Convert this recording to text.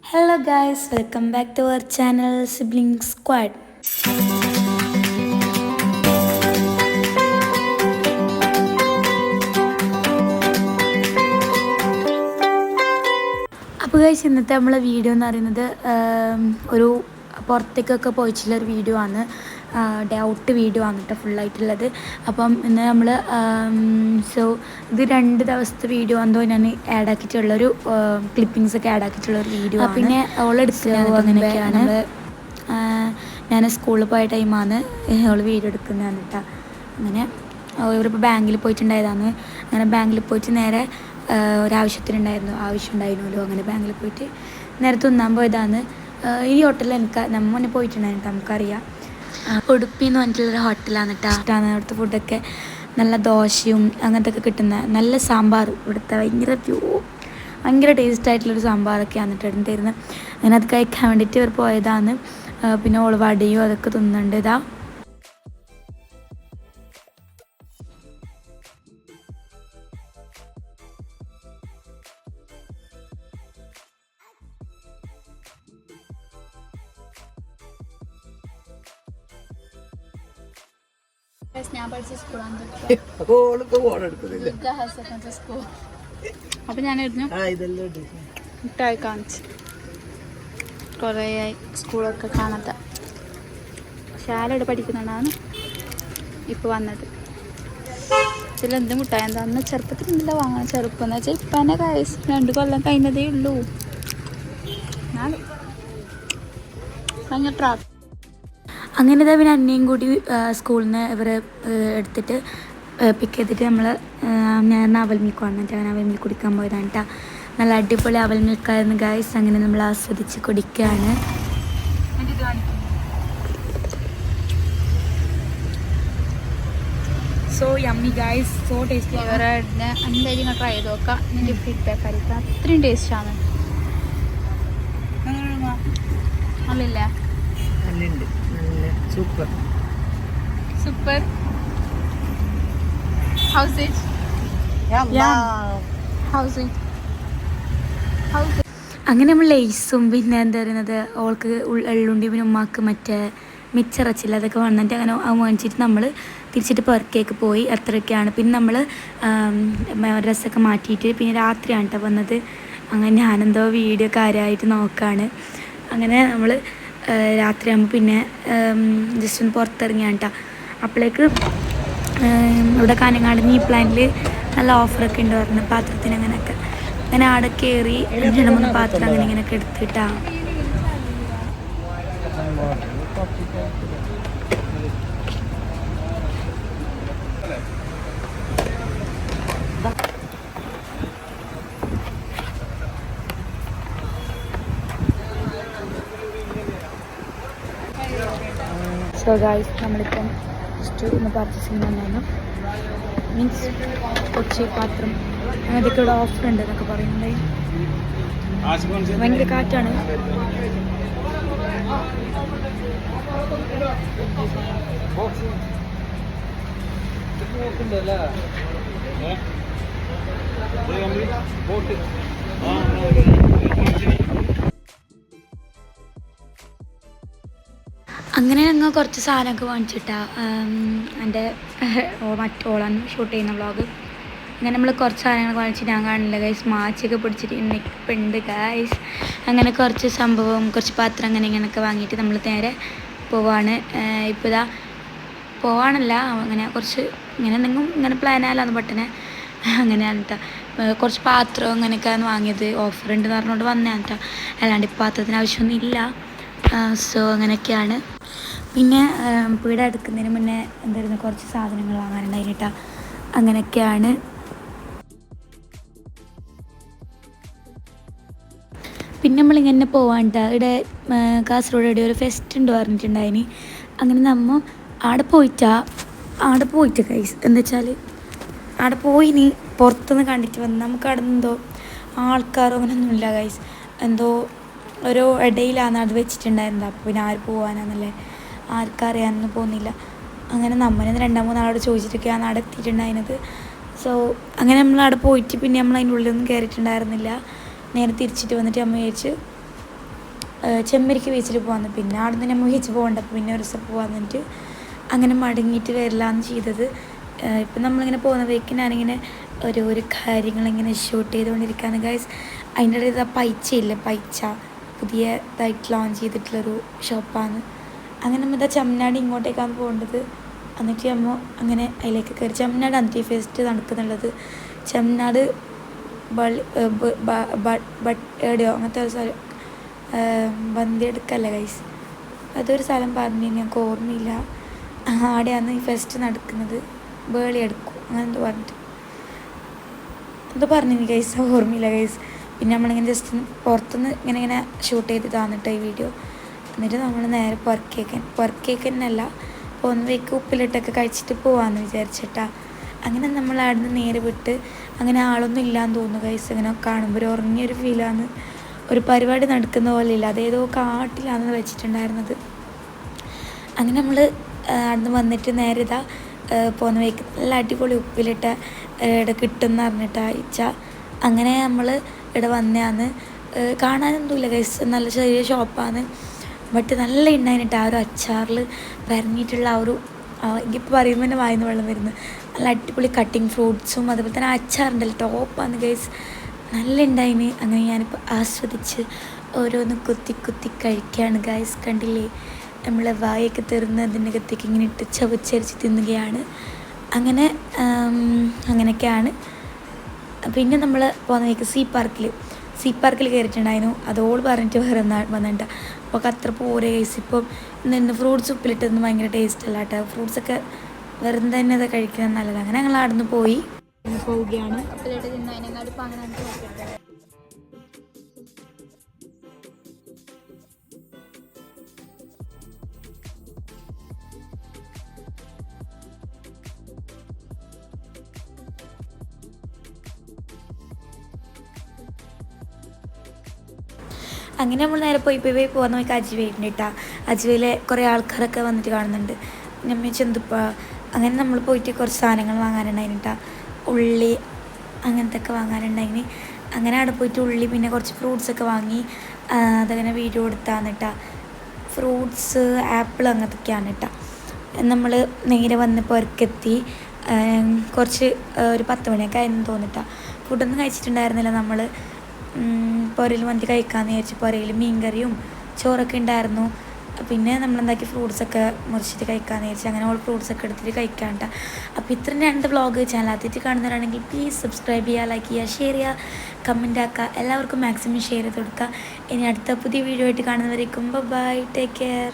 Hello guys, welcome back to our channel Sibling Squad. അപ്പോൾ guys ഇന്നത്തെ നമ്മളെ video എന്ന് പറയുന്നത് ഒരു പുറത്തേക്കൊക്കെ പോയിട്ടുള്ളൊരു വീഡിയോ ആണ്. ഔട്ട് വീഡിയോ ആണ് കേട്ടോ ഫുള്ളായിട്ടുള്ളത്. അപ്പം ഇന്ന് നമ്മൾ സോ ഇത് 2 ദിവസത്തെ വീഡിയോ ആണെന്തോ ഞാൻ ആഡ് ആക്കിയിട്ടുള്ളൊരു ക്ലിപ്പിങ്സൊക്കെ ആഡ് ആക്കിയിട്ടുള്ളൊരു വീഡിയോ. പിന്നെ ഓളെടുത്ത് അങ്ങനെയൊക്കെയാണ്. ഞാൻ സ്കൂളിൽ പോയ ടൈമാണ് അവൾ വീഡിയോ എടുക്കുന്നതാണ് കേട്ടോ. അങ്ങനെ ഇവരിപ്പോൾ ബാങ്കിൽ പോയിട്ടുണ്ടായതാണ്. അങ്ങനെ ബാങ്കിൽ പോയിട്ട് നേരെ ആവശ്യമുണ്ടായിരുന്നല്ലോ. അങ്ങനെ ബാങ്കിൽ പോയിട്ട് നേരെ തിന്നാൻ പോയതാണ്. ഈ ഹോട്ടലിൽ നമ്മൾ മുന്നേ പോയിട്ടുണ്ടായിരുന്നു, നമുക്കറിയാം. ഉടുപ്പി എന്ന് പറഞ്ഞിട്ടുള്ളൊരു ഹോട്ടലാണ് കേട്ടോ. ഇഷ്ടമാണ് അവിടുത്തെ ഫുഡൊക്കെ. നല്ല ദോശയും അങ്ങനത്തെ ഒക്കെ കിട്ടുന്ന നല്ല സാമ്പാർ. ഇവിടുത്തെ ഭയങ്കര ടേസ്റ്റായിട്ടുള്ളൊരു സാമ്പാറൊക്കെയാണ് കേട്ടോ തരുന്നത്. അങ്ങനെ അത് കഴിക്കാൻ വേണ്ടിയിട്ട് ഇവർ പോയതാണ്. പിന്നെ ഓള് വടയും അതൊക്കെ തിന്നുന്നുണ്ട്. ഇതാ ഞാൻ പഠിച്ച സ്കൂളാണ്. അപ്പം ഞാനായിരുന്നു മിഠായി കാണിച്ച് കുറേ ആയി സ്കൂളൊക്കെ കാണാത്ത. ശാലയുടെ പഠിക്കുന്നുണ്ടാണ് ഇപ്പോൾ വന്നത്. ഇതിലെന്ത് മിഠായി എന്താണെന്ന് ചെറുപ്പത്തിൽ എന്തെല്ലാം വാങ്ങണം. ചെറുപ്പം എന്ന് വെച്ചാൽ ഇപ്പം തന്നെ 2 കൊല്ലം കഴിഞ്ഞതേ ഉള്ളൂ. എന്നാലും ഭയങ്കര ട്രാഫിക്. അങ്ങനെ ഇതാ പിന്നെ അന്നയും കൂടി സ്കൂളിൽ നിന്ന് ഇവർ എടുത്തിട്ട് പിക്ക് ചെയ്തിട്ട് ഞാൻ അവൽ മിൽക്ക് വന്നിട്ട് അങ്ങനെ അവൽ മിൽക്ക് കുടിക്കാൻ പോയതാണ് കേട്ടോ. നല്ല അടിപൊളി അവൽ മിൽക്കായിരുന്നു ഗൈസ്. അങ്ങനെ നമ്മൾ ആസ്വദിച്ച് കുടിക്കുകയാണ്. So yummy guys, so tasty. ഇവരുടെ എന്തായാലും നിങ്ങൾ ട്രൈ ചെയ്ത് നോക്കാം. എൻ്റെ ഫീഡ്ബാക്ക് ആയിരിക്കും. അത്രയും ടേസ്റ്റാണ്. അല്ലല്ലേ? Super super. House it? അങ്ങനെ നമ്മൾ ലേസും പിന്നെ എന്താ പറയുന്നത് ഓൾക്ക് എള്ളുണ്ടി, പിന്നെ ഉമ്മാക്ക് മറ്റേ മിച്ചറച്ചില്ല അതൊക്കെ വന്നിട്ട് അങ്ങനെ വാങ്ങിച്ചിട്ട് നമ്മൾ തിരിച്ചിട്ട് പെർക്കേക്ക് പോയി. അത്രയൊക്കെയാണ്. പിന്നെ നമ്മൾ ഡ്രസ്സൊക്കെ മാറ്റിയിട്ട് പിന്നെ രാത്രിയാണ് കേട്ടോ വന്നത്. അങ്ങനെ ഞാനെന്തോ വീഡിയോ കാര്യമായിട്ട് നോക്കുകയാണ്. അങ്ങനെ നമ്മൾ രാത്രിയാകുമ്പോൾ പിന്നെ ജസ്റ്റ് ഒന്ന് പുറത്തിറങ്ങിയാണ് കേട്ടോ. അപ്പോഴേക്ക് ഇവിടെ കാഞ്ഞങ്ങാട് ഈ പ്ലാനിൽ നല്ല ഓഫറൊക്കെ ഉണ്ട് പറഞ്ഞു പാത്രത്തിന്. അങ്ങനെയൊക്കെ അങ്ങനെ ആടെ കയറി 2-3 പാത്രം അങ്ങനെ ഇങ്ങനെയൊക്കെ എടുത്തിട്ടാണ്. സോ ഗൈസ് നമ്മളിപ്പം ജസ്റ്റ് ഒന്ന് പർച്ചേസിങ് വന്നു. മീൻസ് കൊച്ചി പാത്രം അങ്ങനത്തെയൊക്കെ ഇവിടെ ഓഫർ ഉണ്ട് എന്നൊക്കെ പറയുന്നുണ്ട്. ഭയങ്കര കാറ്റാണ്. അങ്ങനെ ഞങ്ങൾ കുറച്ച് സാധനമൊക്കെ വാങ്ങിച്ചിട്ടാ. എൻ്റെ മറ്റോളാണ് ഷൂട്ട് ചെയ്യുന്ന വ്ളോഗ്. അങ്ങനെ നമ്മൾ കുറച്ച് സാധനങ്ങൾ വാങ്ങിച്ചിട്ട് ഞാൻ കാണില്ല ഗൈസ്. മാച്ചൊക്കെ പിടിച്ചിട്ട് ഉണ്ട് ഗൈസ്. അങ്ങനെ കുറച്ച് സംഭവം കുറച്ച് പാത്രം അങ്ങനെ ഇങ്ങനെയൊക്കെ വാങ്ങിയിട്ട് നമ്മൾ നേരെ പോവാണ്. ഇപ്പോൾ ഇതാ പോവാണല്ല, അങ്ങനെ കുറച്ച് ഇങ്ങനെ എന്തെങ്കിലും ഇങ്ങനെ പ്ലാനായാലാണ് പെട്ടെന്ന് അങ്ങനെയാണ് കേട്ടോ. കുറച്ച് പാത്രം അങ്ങനെയൊക്കെയാണ് വാങ്ങിയത്. ഓഫർ ഉണ്ടെന്ന് പറഞ്ഞുകൊണ്ട് വന്നതാണ് കേട്ടോ. അല്ലാണ്ട് ഈ പാത്രത്തിന് ആവശ്യമൊന്നും ഇല്ല. സോ അങ്ങനെയൊക്കെയാണ്. പിന്നെ പീട എടുക്കുന്നതിന് മുന്നേ എന്തായിരുന്നു കുറച്ച് സാധനങ്ങൾ വാങ്ങാനുണ്ടായിരുന്നു കേട്ടോ. അങ്ങനെയൊക്കെയാണ്. പിന്നെ നമ്മളിങ്ങനെ പോവാണ്ട ഇവിടെ കാസർഗോഡ് എവിടെ ഒരു ഫെസ്റ്റ് ഉണ്ട് പറഞ്ഞിട്ടുണ്ടായിന്. അങ്ങനെ നമ്മൾ ആടെ പോയിട്ട് കൈസ് എന്താ വെച്ചാൽ ആടെ പോയിനി പുറത്തുനിന്ന് കണ്ടിട്ട് വന്ന് നമുക്ക് അവിടെ എന്തോ ആൾക്കാരോ അങ്ങനെയൊന്നുമില്ല ഗൈസ്. എന്തോ ഒരു ഇടയിലാണ് അത് വെച്ചിട്ടുണ്ടായിരുന്നത്. അപ്പോൾ പിന്നെ ആര് പോകാനാണെന്നല്ലേ ആർക്കറിയാനൊന്നും പോകുന്നില്ല. അങ്ങനെ നമ്മൾ 2-3 ആളോട് ചോദിച്ചിട്ടൊക്കെയാണ് അവിടെ എത്തിയിട്ടുണ്ടായിരുന്നത്. സോ അങ്ങനെ നമ്മൾ അവിടെ പോയിട്ട് പിന്നെ നമ്മൾ അതിൻ്റെ ഉള്ളിലൊന്നും കയറിയിട്ടുണ്ടായിരുന്നില്ല. നേരെ തിരിച്ചിട്ട് വന്നിട്ട് അമ്മ വിചാരിച്ച് ചെമ്മരിക്ക് ബീച്ചിൽ പോകാമെന്ന്. പിന്നെ അവിടെ നിന്ന് നമ്മൾ ബീച്ച് പോകണ്ടപ്പോൾ പിന്നെ ഒരു ദിവസം പോകാമെന്നിട്ട് അങ്ങനെ മടങ്ങിയിട്ട് വരില്ലാന്ന് ചെയ്തത്. ഇപ്പം നമ്മളിങ്ങനെ പോകുന്ന വഴിക്ക് ഞാനിങ്ങനെ ഓരോരോ കാര്യങ്ങളിങ്ങനെ ഷൂട്ട് ചെയ്തുകൊണ്ടിരിക്കുകയാണ് ഗൈസ്. അതിൻ്റെ ഇടയിൽ പൈച്ചയില്ലേ, പൈച്ച പുതിയതായിട്ട് ലോഞ്ച് ചെയ്തിട്ടുള്ളൊരു ഷോപ്പാണ്. അങ്ങനെ നമ്മൾ ചമ്മനാട് ഇങ്ങോട്ടേക്കാണ് പോകേണ്ടത്. എന്നിട്ട് നമ്മൾ അങ്ങനെ അതിലേക്ക് കയറി. ചമ്മനാട് അന്തി ഫെസ്റ്റ് നടക്കുന്നുള്ളത്. ചമ്മനാട് എവിടെയോ അങ്ങനത്തെ ഒരു സ്ഥലം, ബന്ദിയെടുക്കല്ല ഗൈസ്, അതൊരു സ്ഥലം പറഞ്ഞു ഞങ്ങൾക്ക് ഓർമ്മയില്ല. ആടെയാണ് ഈ ഫെസ്റ്റ് നടക്കുന്നത്. ബേളി എടുക്കും അങ്ങനെ എന്തോ പറഞ്ഞിട്ട് എന്തോ പറഞ്ഞു ഗൈസ്, ഓർമ്മയില്ല ഗൈസ്. പിന്നെ നമ്മളിങ്ങനെ ജസ്റ്റ് പുറത്തുനിന്ന് ഇങ്ങനെ ഷൂട്ട് ചെയ്ത് തന്നിട്ട് ഈ വീഡിയോ. എന്നിട്ട് നമ്മൾ നേരെ പുറക്കേക്കന്നല്ല പോകുന്ന വയ്ക്ക് ഉപ്പിലിട്ടൊക്കെ കഴിച്ചിട്ട് പോകാമെന്ന് വിചാരിച്ചിട്ടാ. അങ്ങനെ നമ്മൾ അവിടെ നിന്ന് നേരെ വിട്ട്. അങ്ങനെ ആളൊന്നും ഇല്ലയെന്ന് തോന്നുന്നു ഗൈസ്. അങ്ങനെ കാണുമ്പോൾ ഒരു ഉറങ്ങിയൊരു ഫീലാണ്. ഒരു പരിപാടി നടക്കുന്ന പോലെ ഇല്ല, അതേതോ കാട്ടിലാണെന്ന് വെച്ചിട്ടുണ്ടായിരുന്നത്. അങ്ങനെ നമ്മൾ അവിടെ നിന്ന് വന്നിട്ട് നേരെ ഇതാ പോകുന്ന വയ്ക്ക് നല്ല അടിപൊളി ഉപ്പിലിട്ട ഇവിടെ കിട്ടുമെന്ന് പറഞ്ഞിട്ട് അയച്ച. അങ്ങനെ നമ്മൾ ഇവിടെ വന്നതാണ്. കാണാനൊന്നുമില്ല ഗൈസ്, നല്ല ചെറിയ ഷോപ്പാണ്. ബട്ട് നല്ല ഉണ്ടായിട്ട് ആ ഒരു അച്ചാറിൽ വരഞ്ഞിട്ടുള്ള ആ ഒരു എനിക്കിപ്പോൾ പറയുമ്പോൾ തന്നെ വായിന്ന് വെള്ളം വരുന്നു. നല്ല അടിപൊളി കട്ടിങ് ഫ്രൂട്ട്സും അതുപോലെ തന്നെ അച്ചാറുണ്ടല്ലോ, ടോപ്പാണ് ഗൈസ്, നല്ല ഉണ്ടായിന്. അങ്ങനെ ഞാനിപ്പോൾ ആസ്വദിച്ച് ഓരോന്ന് കുത്തി കുത്തി കഴിക്കുകയാണ് ഗൈസ്. കണ്ടില്ലേ, നമ്മളെ വായൊക്കെ തീർന്ന് അതിനകത്തേക്ക് ഇങ്ങനെ ഇട്ട് ചവച്ചരിച്ച് തിന്നുകയാണ്. അങ്ങനെയൊക്കെയാണ്. പിന്നെ നമ്മൾ പോകുന്ന വഴിക്ക് സീ പാർക്കിൽ കയറിയിട്ടുണ്ടായിരുന്നു. അതോട് പറഞ്ഞിട്ട് വേറെ വന്നിട്ട് അപ്പോൾ അത്ര പോരെ ഗൈസ്. ഇപ്പം ഇന്ന് ഫ്രൂട്ട്സ് ഉപ്പിലിട്ടൊന്നും ഭയങ്കര ടേസ്റ്റ് അല്ല കേട്ടോ. ഫ്രൂട്ട്സൊക്കെ വെറുതെ തന്നെ അത് കഴിക്കുന്നത് നല്ലതാണ്. അങ്ങനെ ഞങ്ങൾ അവിടെ നിന്ന് പോവുകയാണ്. ഉപ്പിലിട്ട് തിന്നതിനെക്കാട്ടും ഇപ്പം അങ്ങനെ അങ്ങനെ നമ്മൾ നേരെ പോയി പോകുന്ന വഴിക്ക് അജുവയുണ്ട് കേട്ടോ. അജുവയിലെ കുറേ ആൾക്കാരൊക്കെ വന്നിട്ട് കാണുന്നുണ്ട്. നമ്മ ചെന്തുപ്പ അങ്ങനെ നമ്മൾ പോയിട്ട് കുറച്ച് സാധനങ്ങൾ വാങ്ങാനുണ്ടായിരുന്നു കേട്ടോ. ഉള്ളി അങ്ങനത്തെ ഒക്കെ വാങ്ങാനുണ്ടായിന്. അങ്ങനെ അവിടെ പോയിട്ട് ഉള്ളി പിന്നെ കുറച്ച് ഫ്രൂട്ട്സൊക്കെ വാങ്ങി അതങ്ങനെ വീഡിയോ എടുത്താന്ന് കേട്ടോ. ഫ്രൂട്ട്സ് ആപ്പിൾ അങ്ങനത്തൊക്കെയാണ് കേട്ടോ. നമ്മൾ നേരെ വന്ന് പുറക്കെത്തി. കുറച്ച് ഒരു 10 മണിയൊക്കെ ആയിരുന്നു തോന്നിട്ടാ. ഫുഡൊന്നും കഴിച്ചിട്ടുണ്ടായിരുന്നില്ല. നമ്മൾ പുരയിൽ മന്തി കഴിക്കാമെന്ന് വിചാരിച്ചു. പുരയിൽ മീൻകറിയും ചോറൊക്കെ ഉണ്ടായിരുന്നു. പിന്നെ നമ്മളെന്താക്കി ഫ്രൂട്ട്സൊക്കെ മുറിച്ചിട്ട് കഴിക്കാമെന്ന് വിചാരിച്ചു. അങ്ങനെ ഫ്രൂട്ട്സൊക്കെ എടുത്തിട്ട് കഴിക്കാണ്ട. അപ്പോൾ ഇത്രയും രണ്ട് വ്ളോഗ്. ചാനൽ ആദ്യമായിട്ട് കാണുന്നവരാണെങ്കിൽ പ്ലീസ് സബ്സ്ക്രൈബ് ചെയ്യുക, ലൈക്ക് ചെയ്യുക, ഷെയർ ചെയ്യുക, കമൻ്റ് ആക്കുക. എല്ലാവർക്കും മാക്സിമം ഷെയർ ചെയ്ത് കൊടുക്കുക. ഇനി അടുത്ത പുതിയ വീഡിയോ ആയിട്ട് കാണുന്നവരേക്കും ബൈ, ടേക്ക് കെയർ.